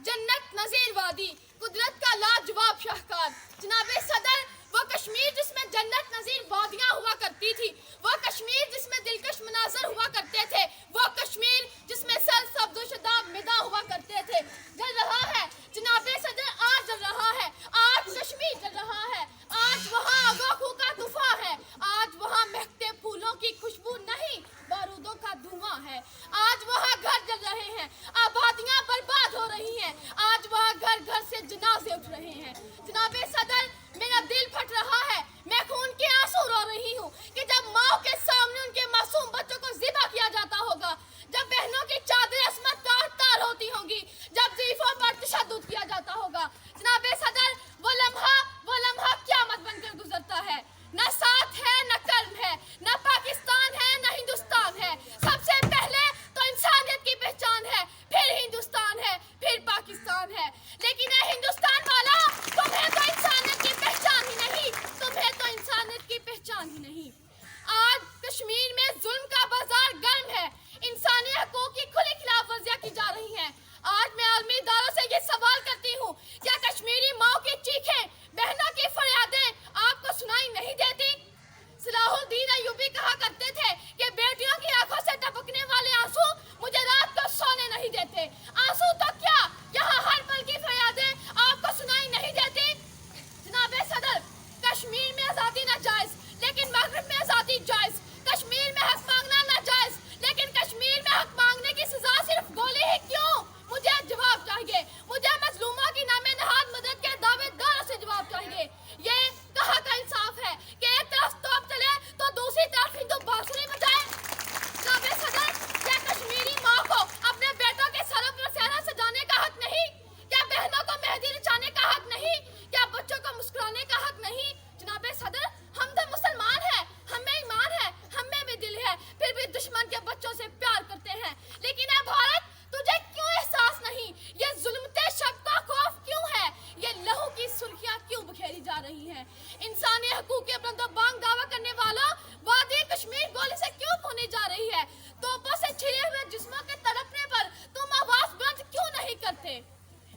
जन्नत नज़ीर वादी, कुदरत का लाजवाब शाहकार। जनाब सदर, वो कश्मीर जिसमें जन्नत नज़ीर वादियाँ हुआ करती थी, वो कश्मीर जिसमें दिलकश मनाजर हुआ करते थे, वो कश्मीर जिसमें सर सब्ज़ शदाब मैदा हुआ करते थे, जल रहा है जनाब सदर, आज जल रहा है, आज कश्मीर जल रहा है। आज वहाँ आगोखू का तूफान है, आज वहाँ महकते फूलों की खुशबू नहीं, बारूदों का धुआं है। आज वहाँ घर जल रहे हैं, आबादियाँ बर्बाद हो रही हैं, आज वहाँ घर घर से जनाजे उठ रहे हैं। जनाब सदर, मेरा दिल फट रहा है, मैं खून के आंसू रो रही हूँ कि जब माँ के सामने उनके मासूम बच्चों को ज़िबा किया जाता होगा, जब बहनों की चादरें अस्मत तार तार होती होंगी, जब ज़ीफ़ों पर तशद्दुद किया जाता होगा। जनाब सदर, वो लम्हा क़यामत बनकर गुजरता है। न साथ है, न कर्म है, न पाकिस्तान है, न हिंदुस्तान है। सबसे पहले तो इंसानियत की पहचान है, फिर हिंदुस्तान है, फिर पाकिस्तान है। लेकिन ये हिंदुस्तान वाला, तुम्हें तो इंसानियत की पहचान ही नहीं, तुम्हें तो इंसानियत की पहचान ही नहीं। आज कश्मीर में जुल्म का बाजार गर्म है, इंसानी हकूक़ की खुली खिलाफ वर्जियाँ की जा रही हैं। आज मैं आलमी इदारों से ये सवाल करती हूँ, क्या कश्मीरी माँ की चीखें, बहनों की फरियादें आपको सुनाई नहीं देती? सलाहुद्दीन अय्यूबी कहा करते थे कि बेटियों की आंखों से टपकने वाले आंसू मुझे रात को सोने नहीं देते। आंसू तो क्या, यहाँ हर पल की फरियादें आपको सुनाई नहीं देती? जनाब सदर, कश्मीर में आज़ादी नाजायज़, लेकिन मगरब में आज़ादी जायज़। कश्मीर में हक मांगना नाजायज़, लेकिन कश्मीर में हक मांगने की सज़ा सिर्फ गोली ही क्यों? मुझे जवाब चाहिए, मुझे मजलूमों की नामे नहाद मदद के दावेदारों से जवाब चाहिए। ये कहाँ का इंसाफ है कि एक तरफ तोप चले तो दूसरी तरफ हिंदू बांसुरी बजाए? जनाब सदर, क्या कश्मीरी माँ को अपने बेटों के सरों पर सेहरा सजाने का हक नहीं? क्या बहनों को मेहंदी रचाने का हक नहीं? क्या बच्चों को मुस्कुराने का हक नहीं? जनाब सदर, हम तो मुसलमान हैं, हमें ईमान है, हमें भी दिल है, फिर भी दुश्मन के बच्चों से प्यार करते हैं। लेकिन ए भारत, तुझे क्यों एहसास नहीं? ये जुल्मते शक का खौफ क्यों है? ये लहू की सुर्खियां क्यों बिखेरी जा रही हैं? इंसानी हकूक़ के बुलंदोबांग दावा करने वालों, वादी कश्मीर गोली से क्यों भूनी जा रही है? तोपों से छिड़े हुए जिस्मों के तड़पने पर तुम आवाज बुलंद क्यों नहीं करते?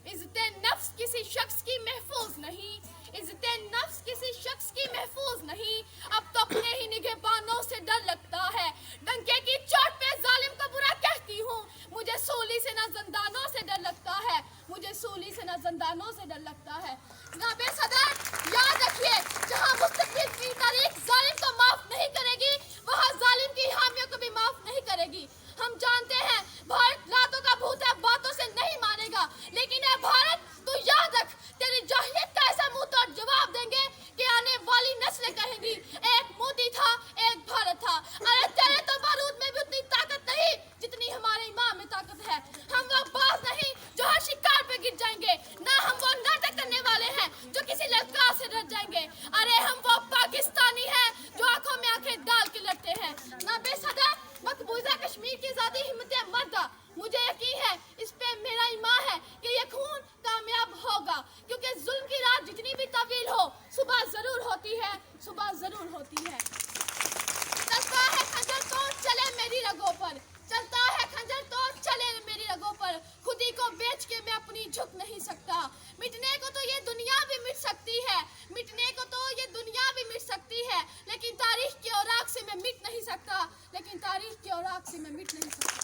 इज़्ज़ते नफ्स किसी शख्स की महफूज नहीं, इज़्ज़ते नफ्स किसी शख्स की महफूज नहीं। अब तो अपने ही निगहबानों से डर लगता है, डंके की चोट पे जालिम को बुरा कहती हूँ। मुझे सूली से ना ज़िंदानों से डर लगता है, मुझे सूली से ना ज़िंदानों से डर लगता है। जनाब सदर, याद रखिए, जहाँ मुस्तक़बिल की तारीख जालिम को माफ़ नहीं करेगी, वहाँ जालिम की हामियों को भी माफ़ नहीं करेगी। हम जानते हैं भारत रातों का भूत है, बातों से नहीं मानेगा, लेकिन ए भारत, तू याद रख, तेरी जाहिलियत का ऐसा मुंह तोड़ जवाब देंगे कि आने वाली नस्लें कहेंगी, एक मोदी था, एक भारत था। अरे तेरे तो बारूद में भी उतनी ताकत नहीं जितनी हमारे इमाम में ताकत है। हम वो बाज नहीं जो हर शिकार पे गिर जाएंगे, ना हम वो नाटक करने वाले हैं जो किसी ललकार से डर जाएंगे। अरे हम वो पाकिस्तानी हैं जो आंखों में आंखें डाल के लड़ते हैं। ना बेसदा मकबूजा कश्मीर की ज़ाती हिम्मत मर्दा, मुझे यकीन है, इस पे मेरा ईमान है कि ये खून कामयाब होगा, क्योंकि जुल्म की रात जितनी भी तवील हो, सुबह जरूर होती है, सुबह जरूर होती है। चलता है खंजर तो चले मेरी रगों पर, चलता है खंजर तो चले मेरी रगों पर, खुदी को बेच के मैं अपनी झुक नहीं सकता। मिटने को तो ये दुनिया भी मिट सकती है, मिटने को तो ये दुनिया भी मिट सकती है, लेकिन तारीख के औराक से मैं मिट नहीं सकता, लेकिन तारीख के औराक से मैं मिट नहीं सकता।